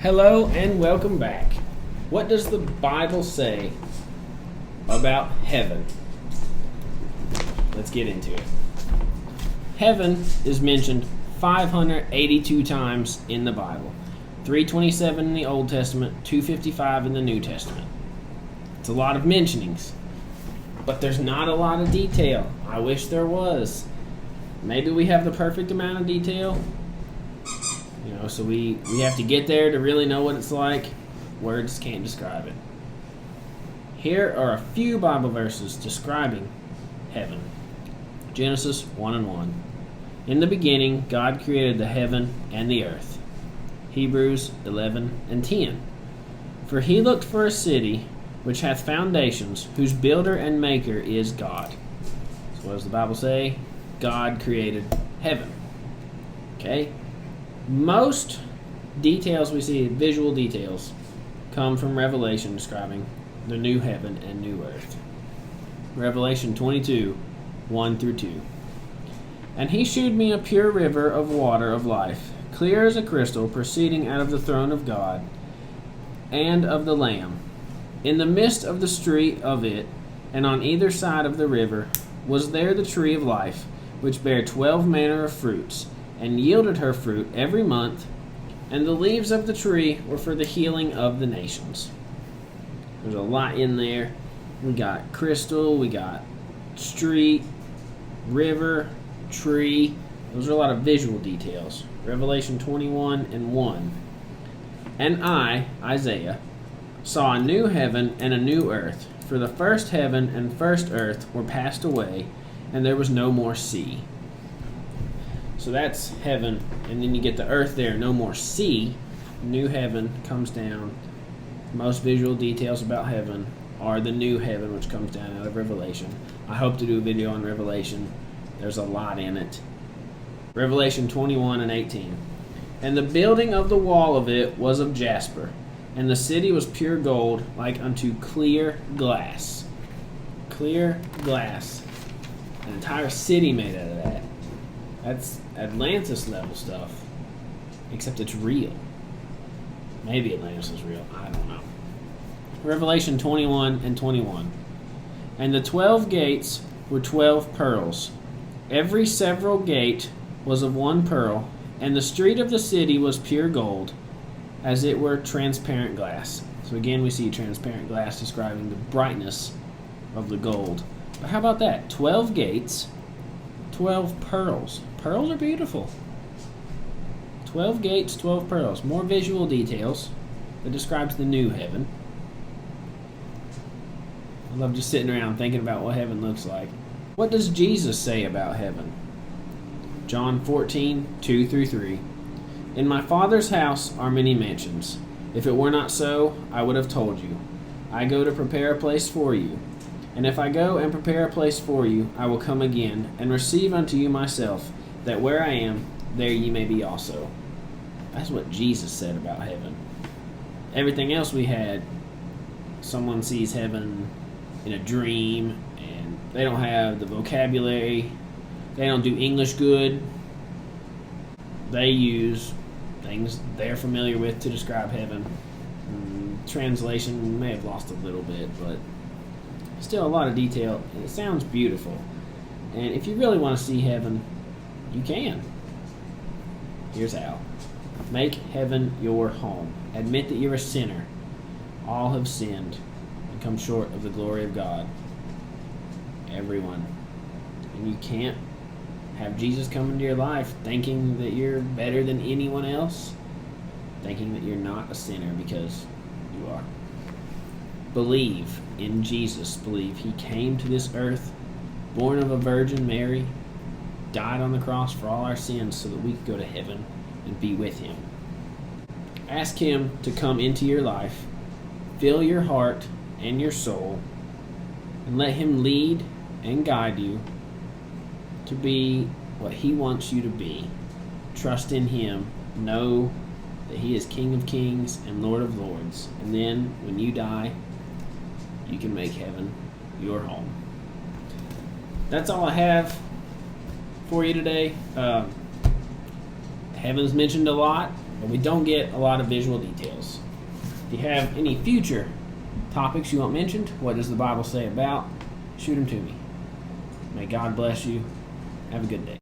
Hello and welcome back. What does the Bible say about heaven? Let's get into it. Heaven is mentioned 582 times in the Bible. 327 in the Old Testament, 255 in the New Testament. It's a lot of mentionings, but there's not a lot of detail. I wish there was. Maybe we have the perfect amount of detail. So we have to get there to really know what it's like. Words can't describe it. Here are a few Bible verses describing heaven. Genesis 1:1. In the beginning, God created the heaven and the earth. Hebrews 11:10. For he looked for a city which hath foundations, whose builder and maker is God. So what does the Bible say? God created heaven. Okay? Most details we see, visual details, come from Revelation describing the new heaven and new earth. Revelation 22:1-2. And he shewed me a pure river of water of life, clear as a crystal, proceeding out of the throne of God and of the Lamb. In the midst of the street of it, and on either side of the river, was there the tree of life, which bare 12 manner of fruits, and yielded her fruit every month, and the leaves of the tree were for the healing of the nations. There's a lot in there. We got crystal, we got street, river, tree. Those are a lot of visual details. Revelation 21:1. And I, Isaiah, saw a new heaven and a new earth, for the first heaven and first earth were passed away, and there was no more sea. So that's heaven, and then you get the earth there, no more sea. New heaven comes down. Most visual details about heaven are the new heaven, which comes down out of Revelation. I hope to do a video on Revelation. There's a lot in it. Revelation 21:18. And the building of the wall of it was of jasper, and the city was pure gold, like unto clear glass. Clear glass. An entire city made out of that. That's Atlantis level stuff, except it's real. Maybe Atlantis is real. I don't know. Revelation 21:21. And the 12 gates were 12 pearls. Every several gate was of one pearl, and the street of the city was pure gold, as it were transparent glass. So again, we see transparent glass describing the brightness of the gold. But how about that? 12 gates, 12 pearls. Pearls are beautiful. 12 gates, 12 pearls. More visual details that describes the new heaven. I love just sitting around thinking about what heaven looks like. What does Jesus say about heaven? John 14:2-3. In my Father's house are many mansions. If it were not so, I would have told you. I go to prepare a place for you. And if I go and prepare a place for you, I will come again and receive unto you myself, that where I am, there ye may be also. That's what Jesus said about heaven. Everything else we had, someone sees heaven in a dream, and they don't have the vocabulary, they don't do English good. They use things they're familiar with to describe heaven. Translation may have lost a little bit, but still a lot of detail. It sounds beautiful. And if you really want to see heaven, you can. Here's how. Make heaven your home. Admit that you're a sinner. All have sinned and come short of the glory of God. Everyone. And you can't have Jesus come into your life thinking that you're better than anyone else, thinking that you're not a sinner, because you are. Believe in Jesus. Believe he came to this earth, born of a Virgin Mary, died on the cross for all our sins so that we could go to heaven and be with him. Ask him to come into your life, fill your heart and your soul, and let him lead and guide you to be what he wants you to be. Trust in him. Know that he is King of Kings and Lord of Lords. And then when you die, you can make heaven your home. That's all I have for you today. Heaven's mentioned a lot. but we don't get a lot of visual details. If you have any future topics you want mentioned, what does the Bible say about, shoot them to me. May God bless you. Have a good day.